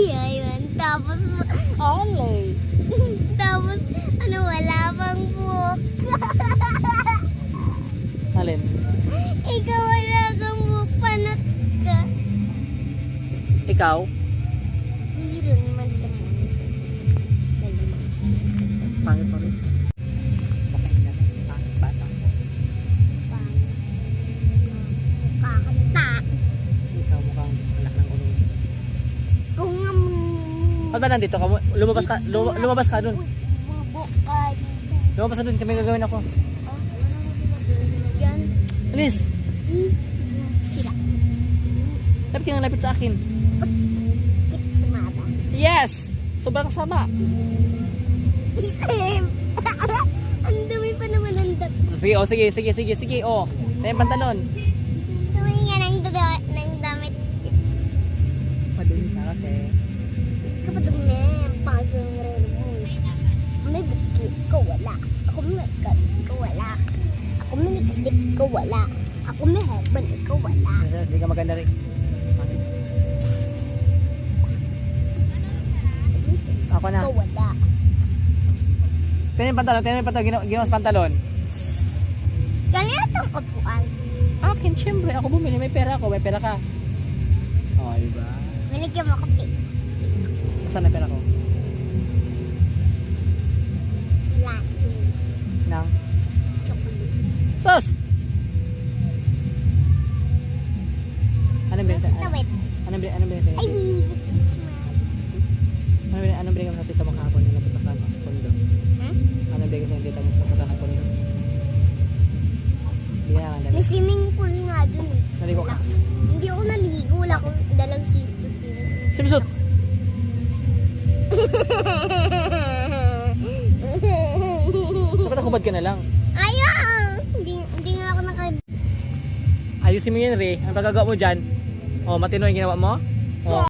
Ayun. Tapos, Alay. tapos, wala pang buhok. Alin? Ikaw wala kang buhok, panot ka. Ikaw? Meron man naman. Pangit pa rin. Pangit bata. Kakanta. Ikaw mukhang anak ng ulo. Kung nga Ba't ba nandito ka? Lumabas ka dun. bubukay. Lumabas ka dun. Kami gagawin ako. Yan. Alis! Sila. Lapit ka nga lapit sa akin. Sumaba. Yes! Sobrang sama. Ang dumi pa naman ang dap. Sige, oh, sige, oh. Tayo yung pantalon. Dumi nga ng damit. Madumi ka kasi. Kapag dumi, pangit yung relo mo. May biskit ko, wala. Ako may cut ko, wala. Ako may lipstick ko, wala. Ako may headband ko, wala. Hindi ka maganda rin. Ako na. Ko, wala. Tingnan yung pantalon. Ginawa sa pantalon. Kaya itong upuan. Akin, syempre. Ako bumili. May pera ako. May pera ka. Oh, diba? Binigyan mo kape. Saan na pera ko? Wala. Nang? Chocolate. Sus! Anong binili? Nasa tawid. Anong binili? Ay, Anong binili ka sa tita mo kahapon? Yung napunta sa kondo? Anong binili ka sa tita mo napunta sa kondo? Hindi na nga, may dali. swimming pool nga dun eh. Naligo ka. Hindi ako naligo. Wala akong dalang seafood. Simusot! Dapat nakubad ka na lang. Ayaw! Hindi nga ako Ayusin mo yan, Ray. Ang pagkagawa mo dyan. Oh, matino yung ginawa mo? Oh.